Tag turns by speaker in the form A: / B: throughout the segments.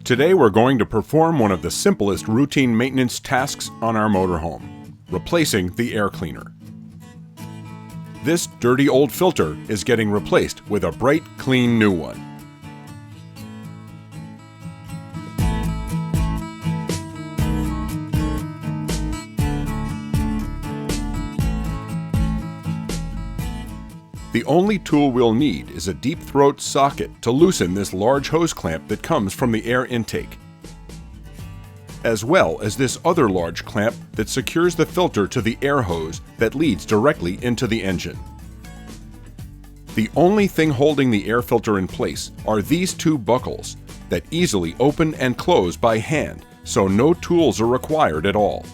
A: Today we're going to perform one of the simplest routine maintenance tasks on our motorhome, replacing the air cleaner. This dirty old filter is getting replaced with a bright, clean new one. The only tool we'll need is a deep throat socket to loosen this large hose clamp that comes from the air intake, as well as this other large clamp that secures the filter to the air hose that leads directly into the engine. The only thing holding the air filter in place are these two buckles that easily open and close by hand, so no tools are required at all.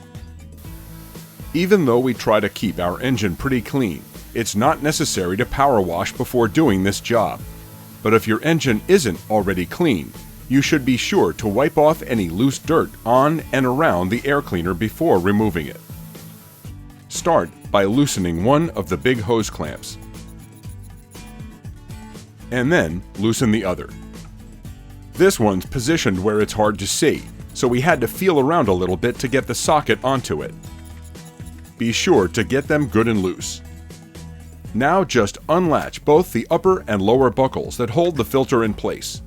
A: Even though we try to keep our engine pretty clean, it's not necessary to power wash before doing this job. But if your engine isn't already clean, you should be sure to wipe off any loose dirt on and around the air cleaner before removing it. Start by loosening one of the big hose clamps, and then loosen the other. This one's positioned where it's hard to see, so we had to feel around a little bit to get the socket onto it. Be sure to get them good and loose. Now just unlatch both the upper and lower buckles that hold the filter in place.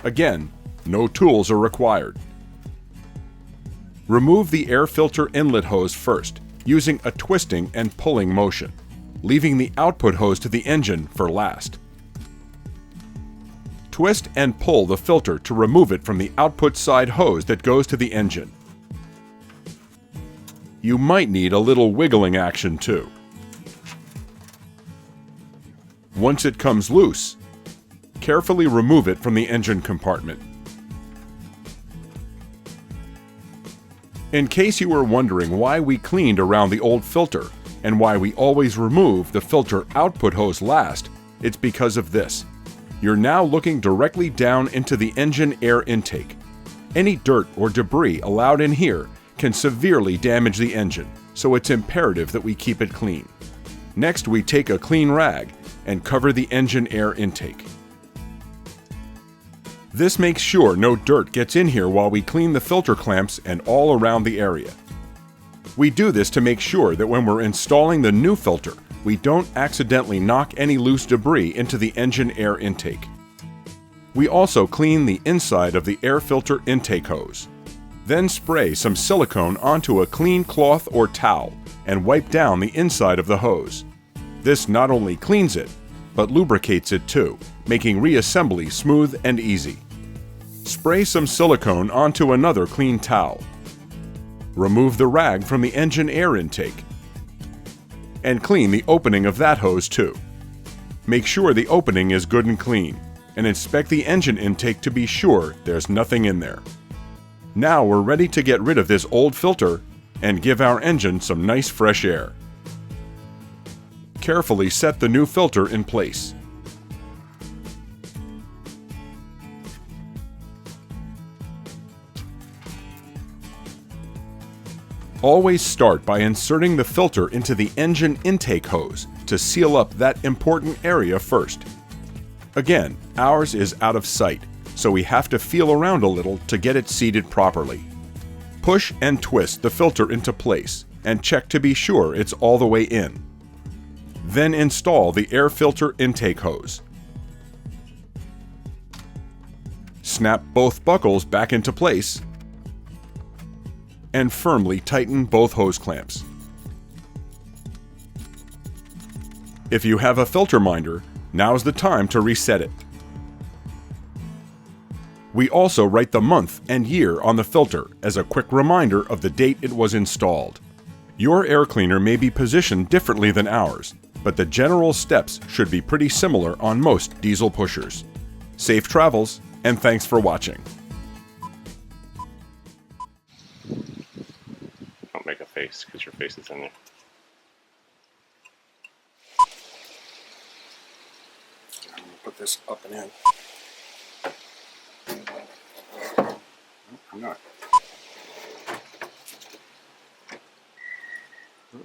A: Again, no tools are required. Remove the air filter inlet hose first, using a twisting and pulling motion, leaving the output hose to the engine for last. Twist and pull the filter to remove it from the output side hose that goes to the engine. You might need a little wiggling action too. Once it comes loose, carefully remove it from the engine compartment. In case you were wondering why we cleaned around the old filter and why we always remove the filter output hose last, it's because of this. You're now looking directly down into the engine air intake. Any dirt or debris allowed in here can severely damage the engine, so it's imperative that we keep it clean. Next, we take a clean rag and cover the engine air intake. This makes sure no dirt gets in here while we clean the filter clamps and all around the area. We do this to make sure that when we're installing the new filter, we don't accidentally knock any loose debris into the engine air intake. We also clean the inside of the air filter intake hose. Then spray some silicone onto a clean cloth or towel and wipe down the inside of the hose. This not only cleans it, but lubricates it too, making reassembly smooth and easy. Spray some silicone onto another clean towel. Remove the rag from the engine air intake, and clean the opening of that hose too. Make sure the opening is good and clean, and inspect the engine intake to be sure there's nothing in there. Now we're ready to get rid of this old filter and give our engine some nice fresh air. Carefully set the new filter in place. Always start by inserting the filter into the engine intake hose to seal up that important area first. Again, ours is out of sight, so we have to feel around a little to get it seated properly. Push and twist the filter into place and check to be sure it's all the way in. Then install the air filter intake hose. Snap both buckles back into place and firmly tighten both hose clamps. If you have a filter minder, now's the time to reset it. We also write the month and year on the filter as a quick reminder of the date it was installed. Your air cleaner may be positioned differently than ours, but the general steps should be pretty similar on most diesel pushers. Safe travels, and thanks for watching.
B: Don't make a face, because your face is in there.
A: I'm going to put this up and in. I'm not.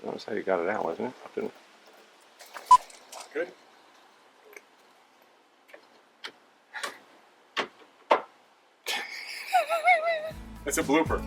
B: That was how you got it out, wasn't it? Didn't it?
A: Good. It's a blooper.